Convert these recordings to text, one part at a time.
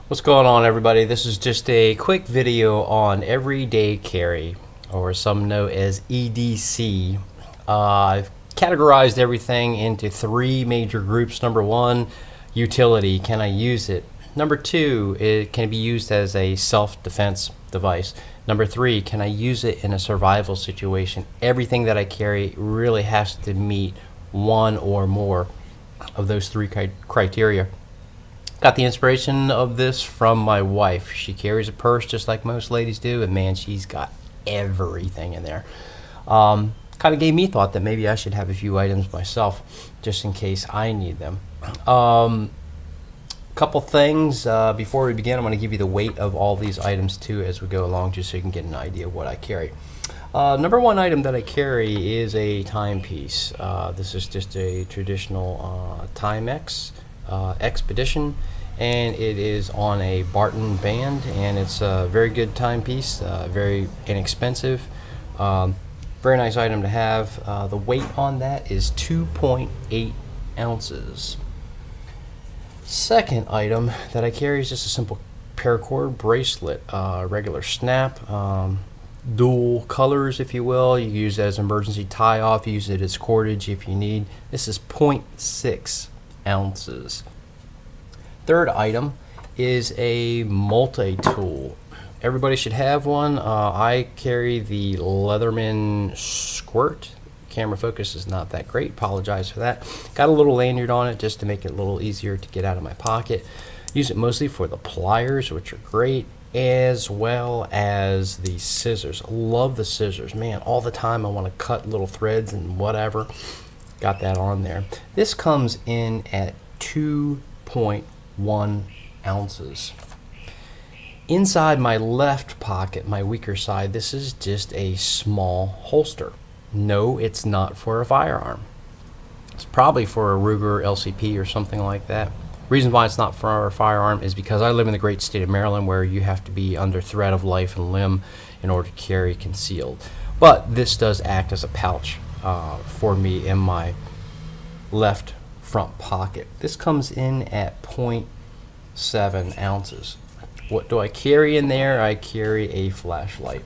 What's going on, everybody? This is just a quick video on everyday carry, or some know as EDC. I've categorized everything into three major groups. Number one, utility. Can I use it? Number two, it can be used as a self-defense device. Number three, can I use it in a survival situation? Everything that I carry really has to meet one or more of those three criteria. Got the inspiration of this from my wife. She carries a purse just like most ladies do, and man, she's got everything in there. Kind of gave me thought that maybe I should have a few items myself, just in case I need them. Couple things before we begin. I'm going to give you the weight of all these items too as we go along, just so you can get an idea of what I carry. Number one item that I carry is a timepiece. This is just a traditional Timex Expedition, and it is on a Barton band, and it's a very good timepiece, very inexpensive, very nice item to have. The weight on that is 2.8 ounces. Second item that I carry is just a simple paracord bracelet, regular snap, dual colors, if you will. You can use it as emergency tie-off, use it as cordage if you need. This is 0.6 ounces. Third item is a multi-tool. Everybody should have one. I carry the Leatherman Squirt. Camera focus is not that great, apologize for that. Got a little lanyard on it just to make it a little easier to get out of my pocket. Use it mostly for the pliers, which are great, as well as the scissors. Love the scissors, man. All the time I want to cut little threads and whatever. Got that on there. This comes in at 2.1 ounces. Inside my left pocket, my weaker side, this is just a small holster. No, it's not for a firearm. It's probably for a Ruger LCP or something like that. Reason why it's not for a firearm is because I live in the great state of Maryland, where you have to be under threat of life and limb in order to carry concealed. But this does act as a pouch for me in my left front pocket. This comes in at 0.7 ounces. What do I carry in there? I carry a flashlight.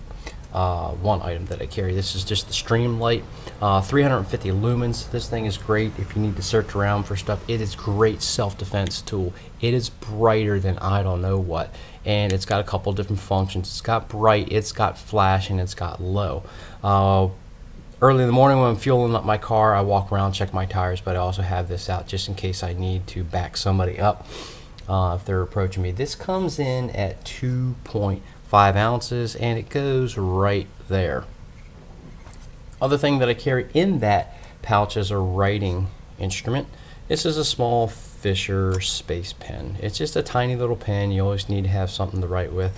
One item that I carry. This is just the stream light, 350 lumens. This thing is great if you need to search around for stuff. It is great self-defense tool. It is brighter than I don't know what, and it's got a couple different functions. It's got bright, it's got flash, and it's got low. Early in the morning when I'm fueling up my car, I walk around, check my tires, but I also have this out just in case I need to back somebody up if they're approaching me. This comes in at 2.5 ounces, and it goes right there. Other thing that I carry in that pouch is a writing instrument. This is a small Fisher space pen. It's just a tiny little pen. You always need to have something to write with.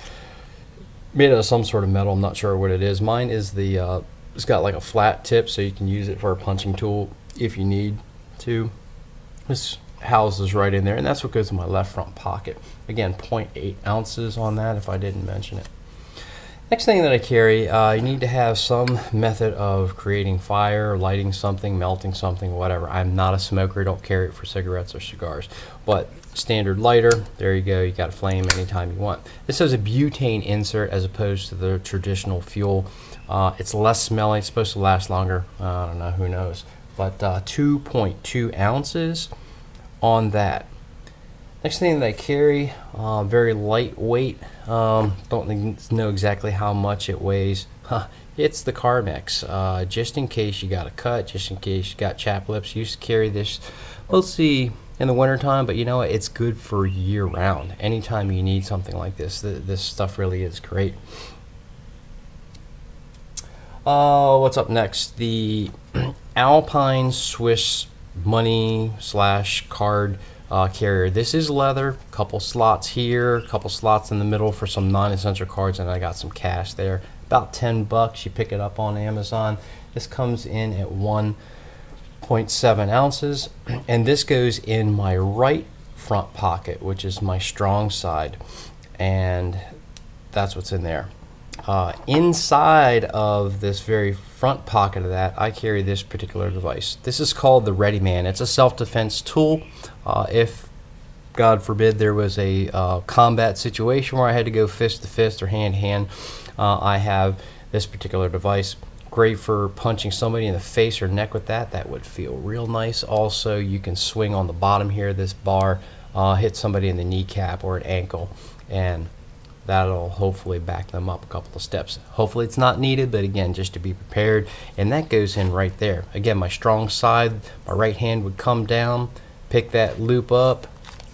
Made out of some sort of metal. I'm not sure what it is. Mine is the it's got like a flat tip, so you can use it for a punching tool if you need to. This houses right in there, and that's what goes in my left front pocket. Again, 0.8 ounces on that, if I didn't mention it. Next thing that I carry, you need to have some method of creating fire, lighting something, melting something, whatever. I'm not a smoker, don't carry it for cigarettes or cigars, but standard lighter, there you go, you got a flame anytime you want. This has a butane insert as opposed to the traditional fuel. It's less smelly, it's supposed to last longer, I don't know, who knows, but 2.2 ounces on that. Next thing that I carry, very lightweight. Don't know exactly how much it weighs. It's the Carmex. Just in case you got a cut, just in case you got chapped lips. Used to carry this mostly in the wintertime, but you know what? It's good for year round. Anytime you need something like this, this stuff really is great. What's up next? The Alpine Swiss money / card carrier. This is leather, couple slots here, couple slots in the middle for some non-essential cards, and I got some cash there. About $10. You pick it up on Amazon. This comes in at 1.7 ounces, and this goes in my right front pocket, which is my strong side, and that's what's in there. Inside of this very front pocket of that, I carry this particular device. This is called the Ready Man. It's a self-defense tool. If God forbid there was a combat situation where I had to go fist to fist or hand to hand, I have this particular device. Great for punching somebody in the face or neck with that. That would feel real nice. Also, you can swing on the bottom here of this bar, hit somebody in the kneecap or an ankle, and that'll hopefully back them up a couple of steps. Hopefully it's not needed, but again, just to be prepared. And that goes in right there. Again, my strong side, my right hand would come down, pick that loop up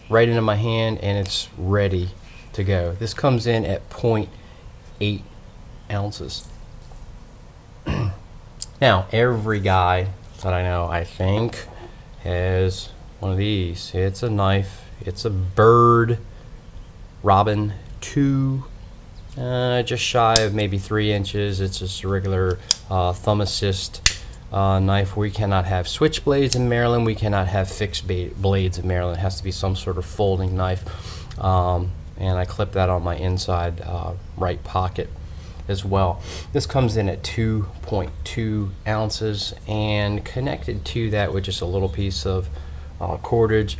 right into my hand, and it's ready to go. This comes in at 0.8 ounces. Now, every guy that I know, I think, has one of these. It's a knife. It's a Bird Robin 2, just shy of maybe 3 inches. It's just a regular thumb assist knife. We cannot have switch blades in Maryland. We cannot have fixed blades in Maryland. It has to be some sort of folding knife. And I clip that on my inside right pocket as well. This comes in at 2.2 ounces, and connected to that with just a little piece of cordage,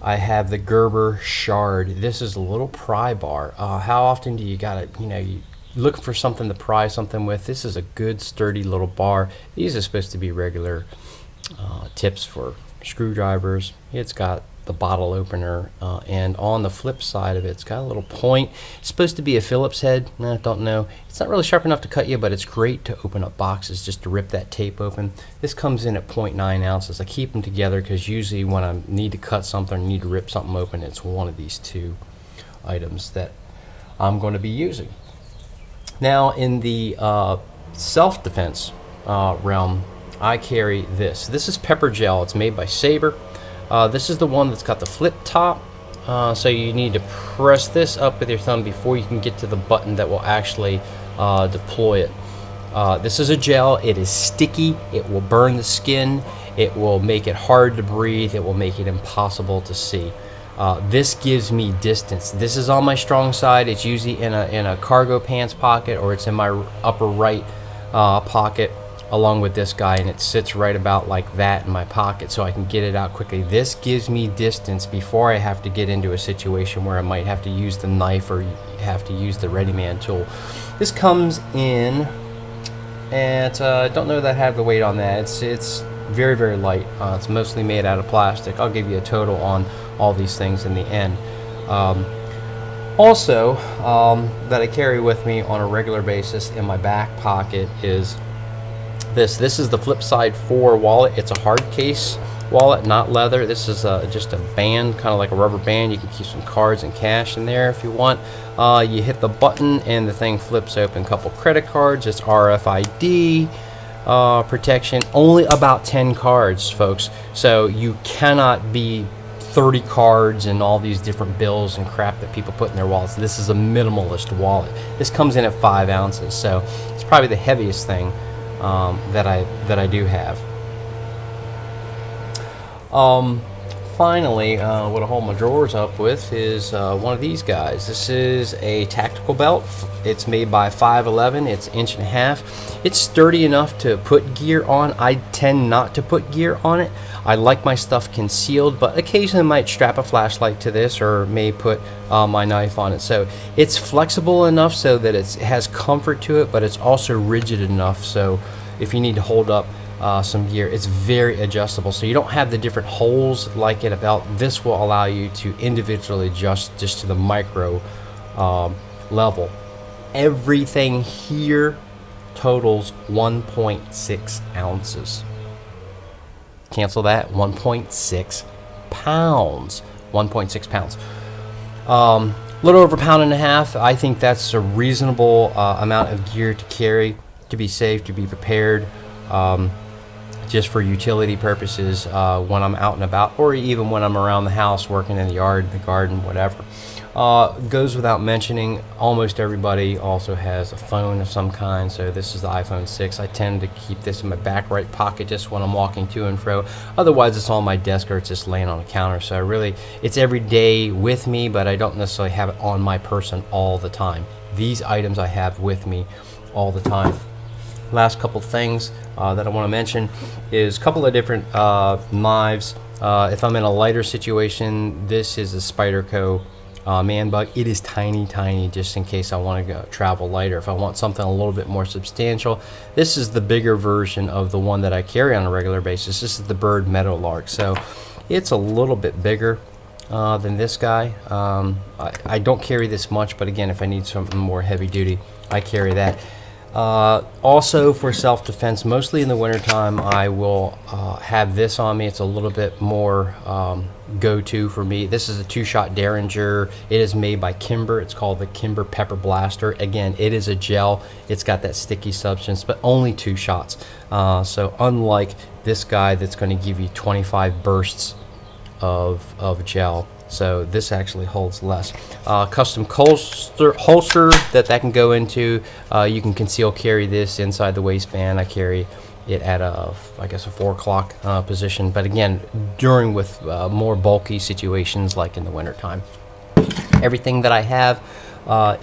I have the Gerber Shard. This is a little pry bar. How often do you gotta, you look for something to pry something with? This is a good sturdy little bar. These are supposed to be regular tips for screwdrivers. It's got the bottle opener, and on the flip side of it, it's got a little point. It's supposed to be a Phillips head. I don't know. It's not really sharp enough to cut you, but it's great to open up boxes, just to rip that tape open. This comes in at 0.9 ounces. I keep them together because usually when I need to cut something, need to rip something open, it's one of these two items that I'm going to be using. Now, in the self-defense realm, I carry this. This is pepper gel. It's made by Sabre. This is the one that's got the flip top, so you need to press this up with your thumb before you can get to the button that will actually deploy it. This is a gel. It is sticky. It will burn the skin. It will make it hard to breathe. It will make it impossible to see. This gives me distance. This is on my strong side. It's usually in a cargo pants pocket, or it's in my upper right pocket, along with this guy, and it sits right about like that in my pocket, so I can get it out quickly. This gives me distance before I have to get into a situation where I might have to use the knife or have to use the ready-man tool. This comes in at, I don't know that I have the weight on that. It's very, very light. It's mostly made out of plastic. I'll give you a total on all these things in the end. Also, that I carry with me on a regular basis in my back pocket is this is the Flipside 4 wallet. It's a hard case wallet, not leather. This is just a band, kind of like a rubber band. You can keep some cards and cash in there if you want. You hit the button and the thing flips open. A couple credit cards. It's RFID protection. Only about 10 cards, folks. So you cannot be 30 cards and all these different bills and crap that people put in their wallets. This is a minimalist wallet. This comes in at 5 ounces, so it's probably the heaviest thing that I do have. Finally, what I hold my drawers up with is one of these guys. This is a tactical belt. It's made by 511. It's 1.5 inches. It's sturdy enough to put gear on. I tend not to put gear on it. I like my stuff concealed, but occasionally I might strap a flashlight to this or may put my knife on it. So it's flexible enough so that it has comfort to it, but it's also rigid enough so if you need to hold up some gear, it's very adjustable. So you don't have the different holes like in a belt. This will allow you to individually adjust just to the micro level. Everything here totals 1.6 ounces. Cancel that. 1.6 pounds. 1.6 pounds. A little over 1.5 pounds. I think that's a reasonable amount of gear to carry, to be safe, to be prepared, just for utility purposes when I'm out and about, or even when I'm around the house working in the yard, the garden, whatever. Goes without mentioning, almost everybody also has a phone of some kind. So this is the iPhone 6. I tend to keep this in my back right pocket just when I'm walking to and fro. Otherwise, it's on my desk or it's just laying on the counter. So really, it's every day with me, but I don't necessarily have it on my person all the time. These items I have with me all the time. Last couple things that I want to mention is a couple of different knives If I'm in a lighter situation, this is a Spyderco man bug. It is tiny, tiny, just in case I want to go travel lighter. If I want something a little bit more substantial, this is the bigger version of the one that I carry on a regular basis. This is the Bird Meadowlark, so it's a little bit bigger than this guy. I don't carry this much, but again, if I need something more heavy duty, I carry that. Also for self-defense, mostly in the wintertime, I will have this on me. It's a little bit more go-to for me. This is a 2-shot Derringer. It is made by Kimber. It's called the Kimber Pepper Blaster. Again, it is a gel. It's got that sticky substance, but only 2 shots. So unlike this guy that's going to give you 25 bursts of gel, so this actually holds less. Custom holster that can go into. You can conceal carry this inside the waistband. I carry it at I guess a 4 o'clock position, but again, during with more bulky situations like in the wintertime. Everything that I have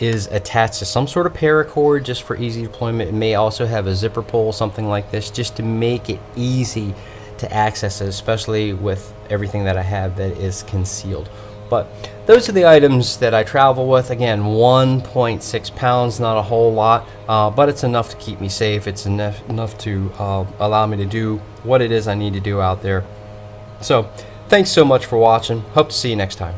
is attached to some sort of paracord just for easy deployment. It may also have a zipper pull, something like this, just to make it easy to access it, especially with everything that I have that is concealed. But those are the items that I travel with. Again, 1.6 pounds, not a whole lot, but it's enough to keep me safe. It's enough to allow me to do what it is I need to do out there. So thanks so much for watching. Hope to see you next time.